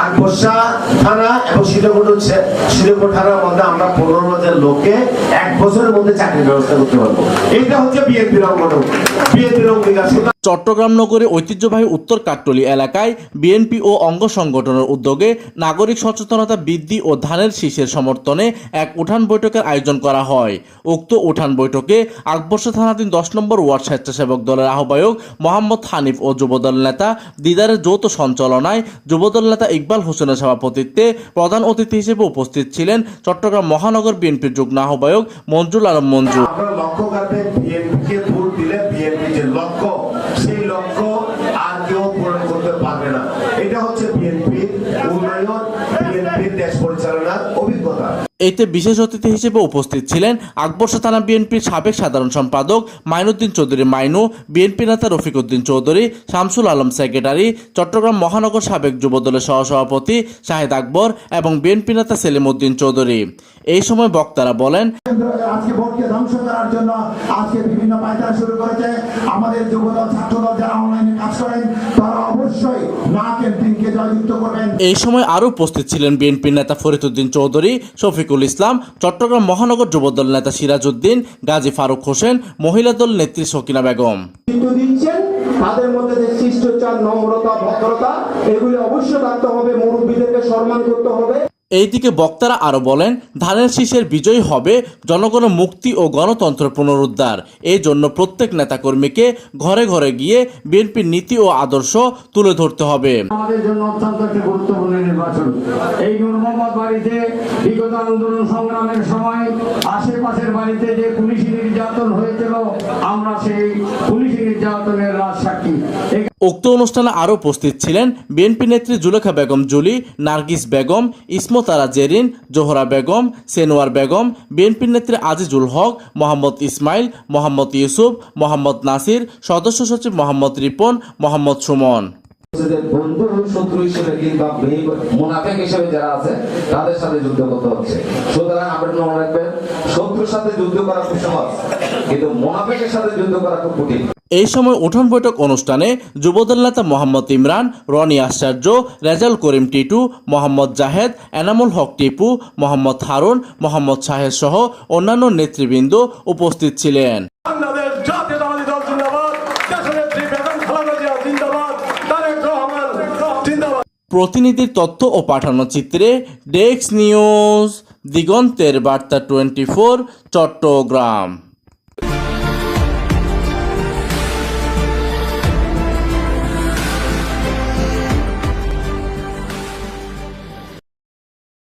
আকবর্ষা থানা এবং শ্রীরামপুর থানার মধ্যে আমরা 15,000 লোককে 1 বছরের মধ্যে চাকরির ব্যবস্থা করতে পারবো। এটা হচ্ছে বিএনপির অঙ্গন, বিএনপির অঙ্গীকার। চট্টগ্রাম নগরে ঐতিহ্যবাহী উত্তর কাট্টলী এলাকায় বিএনপি ও অঙ্গ সংগঠনের উদ্যোগে নাগরিক সচেতনতা বৃদ্ধি ও ধানের শীষের সমর্থনে এক উঠান বৈঠকের আয়োজন করা হয়। উক্ত উঠান বৈঠকে আকবর্ষা থানাধীন 10 নম্বর ওয়ার্ড স্বেচ্ছাসেবক দলের আহ্বায়ক মোহাম্মদ হানিফ ও যুবদল নেতা দিদারের যৌথ সঞ্চালনায় যুবদল নেতা ইকবাল হোসেনের সভাপতিত্বে প্রধান অতিথি হিসেবে উপস্থিত ছিলেন চট্টগ্রাম মহানগর বিএনপির যুগ্ম আহ্বায়ক মঞ্জুল আলম মঞ্জু। লক্ষ্য করবেন বিএনপিকে ভোট দিলে বিএনপি যে লক্ষ্য, সেই লক্ষ্য আর কেউ পূরণ করতে পারবে না। এটা হচ্ছে বিএনপির উন্নয়ন, বিএনপির দেশ পরিচালনার অভিজ্ঞতা। এতে বিশেষ অতিথি হিসেবে উপস্থিত ছিলেন আকবর্ষা থানা বিএনপির সাবেক সাধারণ সম্পাদক মাইনুদ্দিন চৌধুরী মাইনু, বিএনপি নেতা রফিকউদ্দিন চৌধুরী, শামসুল আলম সেক্রেটারি, চট্টগ্রাম মহানগর সাবেক যুবদলের সহসভাপতি শাহেদ আকবর এবং বিএনপি নেতা সেলিম উদ্দিন চৌধুরী। এই সময় বক্তারা বলেন, আজকে ভোটকে ধ্বংস করার জন্য আজকে বিভিন্ন পায়তারা শুরু করেছে। আমাদের যুবদল ছাত্রদল যারা অনলাইনে কাজ করেন তারা অবশ্যই না ক্যাম্পেইনকে জয়যুক্ত করবেন। এই সময় আরও উপস্থিত ছিলেন বিএনপি নেতা ফরিদউদ্দিন চৌধুরী, শফিকুল ইসলাম, চট্টগ্রাম মহানগর যুবদল নেতা সিরাজউদ্দিন, গাজী ফারুক হোসেন, মহিলা দল নেত্রী সকিনা বেগম। তাদের মধ্যে যে শিষ্টাচার, নম্রতা, ভদ্রতা এগুলি অবশ্যই রাখতে হবে, মুরব্বীদেরকে সম্মান করতে হবে। এইদিকে বক্তারা আরো বলেন, ধানের শীষের বিজয় হবে জনগণের মুক্তি ও গণতন্ত্র পুনরুদ্ধার। এই জন্য প্রত্যেক নেতাকর্মীকে ঘরে ঘরে গিয়ে বিএনপির নীতি ও আদর্শ তুলে ধরতে হবে। আমাদের জন্য অত্যন্ত একটি গুরুত্বপূর্ণ নির্বাচন। এই নূর মোহাম্মদ বাড়িতে বিগত আন্দোলন সংগ্রামের সময় আশেপাশের বাড়িতে যে পুলিশি নির্যাতন হয়েছিল, আমরা সেই পুলিশি নির্যাতনের রাজসাক্ষী। উক্ত অনুষ্ঠানে আরও উপস্থিত ছিলেন বিএনপি নেত্রী জুলেখা বেগম জুলি, নার্গিস বেগম, ইসমতারা জেরিন, জোহরা বেগম, সেনোয়ার বেগম, বিএনপি নেত্রী আজিজুল হক, মোহাম্মদ ইসমাইল, মোহাম্মদ ইউসুফ, মোহাম্মদ নাসির, সদস্য সচিব মোহাম্মদ রিপন, মোহাম্মদ সুমন। বন্ধু শত্রু হিসেবে কিংবা মুনাফিক হিসেবে যারা আছে তাদের সাথে যুদ্ধ করতে হচ্ছে। সুতরাং আপনারা মনে রাখবেন, শত্রুর সাথে যুদ্ধ করা খুব সহজ, কিন্তু মুনাফিকের সাথে যুদ্ধ করা খুব কঠিন। এই সময় উঠান বৈঠক অনুষ্ঠানে যুবদল নেতা মোহাম্মদ ইমরান, রনি আশ্চর্য, রেজাল করিম টিটু, মোহাম্মদ জাহেদ, এনামুল হক টিপু, মোহাম্মদ হারুন, মোহাম্মদ শাহেদ সহ অন্যান্য নেতৃবৃন্দ উপস্থিত ছিলেন। প্রতিনিধির তথ্য ও পাঠানো চিত্রে ডেস্ক নিউজ, দিগন্তের বার্তা 24, চট্টগ্রাম।